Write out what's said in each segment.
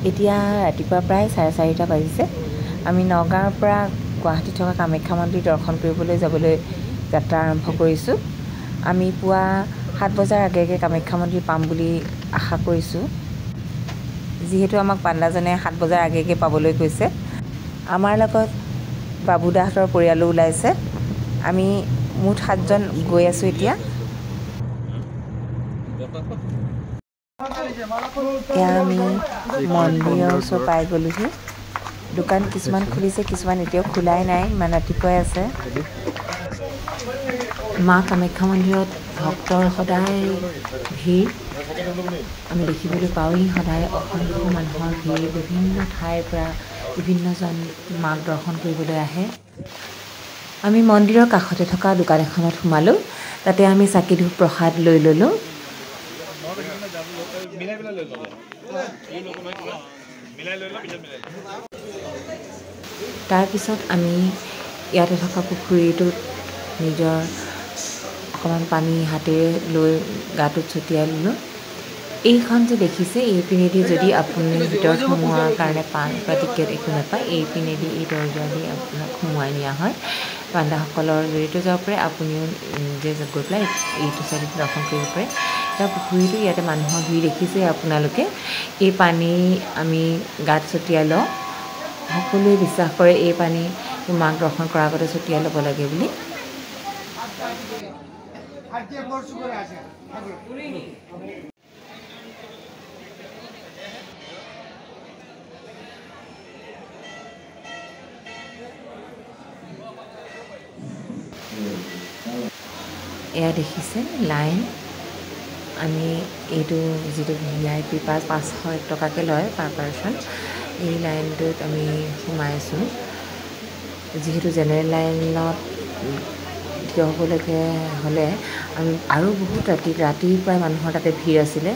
এতিয়া ৰাতিপুৱা প্ৰায় 4:30 বাজিছে। আমি নগাঁৱৰ পৰা গুৱাহাটীত থকা কামাখ্যা মন্দিৰ দৰ্শন কৰিবলৈ যাবলৈ যাত্ৰা আৰম্ভ কৰিছোঁ। আমি পুৱা 7 বজাৰ আগে আগে কামাখ্যা মন্দিৰ পাম বুলি আশা কৰিছোঁ, যিহেতু আমাক পাণ্ডাজনে 7 বজাৰ আগে আগে পাবলৈ কৈছে। আমাৰ লগত বাবুদাহঁতৰ পৰিয়ালো ওলাইছে। আমি মুঠ 7জন গৈ আছোঁ এতিয়া। এয়া আমি মন্দিৰৰ ওচৰ পাই গ'লোহি। দোকান কিছুমান খুলিছে, কিছুমান এতিয়াও খোলাই নাই, ইমান ৰাতিপুৱাই আছে। মা কামাখ্যা মন্দিৰত ভক্তৰ সদায় ভিৰ আমি দেখিবলৈ পাওঁৱেই। সদায় অসংখ্য মানুহৰ ভিৰ, বিভিন্ন ঠাইৰ পৰা বিভিন্নজন মাক দৰ্শন কৰিবলৈ আহে। আমি মন্দিৰৰ কাষতে থকা দোকান এখনত সোমালোঁ। তাতে আমি চাকি ধূপ প্ৰসাদ লৈ ল'লোঁ। তাৰপিছত আমি ইয়াতে থকা পুখুৰীটোত নিজৰ অকণমান পানী হাতেৰে লৈ গাটোত ছটিয়াই ল'লোঁ। এইখন যে দেখিছে, এই পিনেদি যদি আপুনি ভিতৰত সোমোৱাৰ কাৰণে পাণ বা টিকেট একো নাপায়, এই পিনেদি এই দৰ্জা দি আপোনাক সোমোৱাই নিয়া হয়। পাণ্ডাসকলৰ জড়িত যাব পাৰে, আপুনিও নিজে গৈ পেলাই এইটো চাইডে দৰ্শন কৰিব পাৰে। এতিয়া পুখুৰীটো ইয়াতে মানুহৰ ভিৰ দেখিছে আপোনালোকে। এই পানী আমি গাত ছটিয়াই লওঁ। সকলোৱে বিশ্বাস কৰে এই পানী মাক দৰ্শন কৰাৰ আগতে ছটিয়াই ল'ব লাগে বুলি। এয়া দেখিছে লাইন। আমি এইটো যিটো VIP পাছ 500 টকাকৈ লয় পাৰ পাৰ্চন, এই লাইনটোত আমি সোমাইছোঁ। যিহেতু জেনেৰেল লাইনত থিয় হ'বলৈকে হ'লে আমি আৰু বহুত ৰাতিৰ পৰাই মানুহৰ তাতে ভিৰ আছিলে।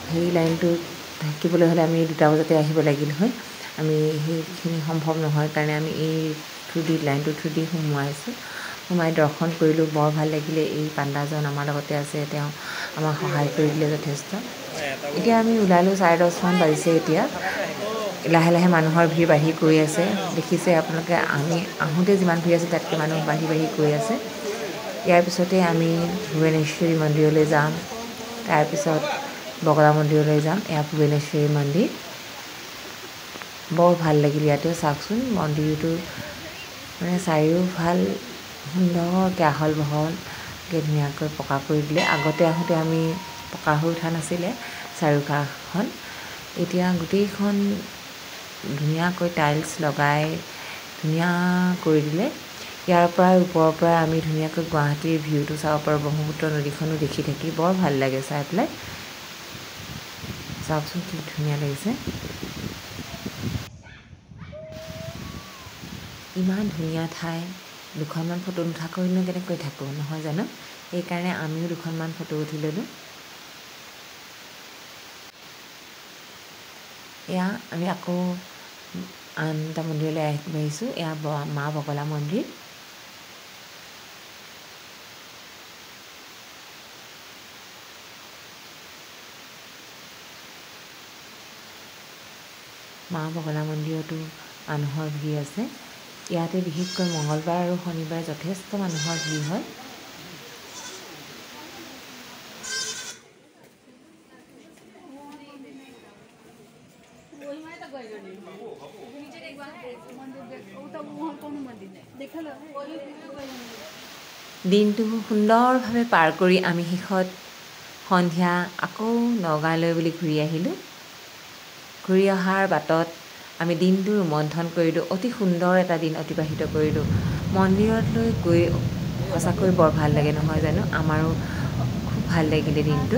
সেই লাইনটোত থাকিবলৈ হ'লে আমি 2টা বজাতে আহিব লাগিল হয়। আমি সেইখিনি সম্ভৱ নহয় কাৰণে আমি এই লাইনটোৰ থ্ৰু দি সোমাই দৰ্শন কৰিলোঁ। বৰ ভাল লাগিলে। এই পাণ্ডাজন আমাৰ লগতে আছে, তেওঁ আমাক সহায় কৰি দিলে যথেষ্ট। এতিয়া আমি ওলালোঁ, 10:30মান বাজিছে এতিয়া। লাহে লাহে মানুহৰ ভিৰ বাঢ়ি গৈ আছে। দেখিছে আপোনালোকে, আমি আহোঁতে যিমান ভিৰ আছে তাতকৈ মানুহ বাঢ়ি গৈ আছে। ইয়াৰ পিছতে আমি ভুৱনেশ্বৰী মন্দিৰলৈ যাম, তাৰপিছত বগলা মন্দিৰলৈ যাম। এয়া ভুৱনেশ্বৰী মন্দিৰ। বৰ ভাল লাগিল ইয়াতে। চাওকচোন মন্দিৰটো মানে চাৰিওফাল সুন্দৰকৈ আহল বহলকৈ ধুনীয়াকৈ পকা কৰি দিলে। আগতে আহোঁতে আমি পকা হৈ উঠা নাছিলে চাৰিওকাষখন। এতিয়া গোটেইখন ধুনীয়াকৈ টাইলছ লগাই ধুনীয়া কৰি দিলে। ইয়াৰ পৰাই ওপৰৰ পৰা আমি ধুনীয়াকৈ গুৱাহাটীৰ ভিউটো চাব পাৰোঁ। ব্ৰহ্মপুত্ৰ নদীখনো দেখি থাকি বৰ ভাল লাগে চাই পেলাই। চাওকচোন কি ধুনীয়া লাগিছে। ইমান ধুনীয়া ঠাই, দুখনমান ফটো নুঠাকৈনো কেনেকৈ থাকোঁ, নহয় জানো? সেইকাৰণে আমিও দুখনমান ফটো উঠি ল'লোঁ। এয়া আমি আকৌ আন এটা মন্দিৰলৈ আহিছোঁ। এয়া মা বগলা মন্দিৰ। মা বগলা মন্দিৰতো মানুহৰ ভিৰ আছে। ইয়াতে বিশেষকৈ মঙলবাৰ আৰু শনিবাৰে যথেষ্ট মানুহৰ ভিৰ হয়। দিনটো সুন্দৰভাৱে পাৰ কৰি আমি শেষত সন্ধিয়া আকৌ নগাঁৱলৈ বুলি ঘূৰি আহিলোঁ। ঘূৰি অহাৰ বাটত আমি দিনটো ৰোমন্থন কৰিলোঁ। অতি সুন্দৰ এটা দিন অতিবাহিত কৰিলোঁ। মন্দিৰলৈ গৈ সঁচাকৈ বৰ ভাল লাগে, নহয় জানো? আমাৰো খুব ভাল লাগিলে দিনটো।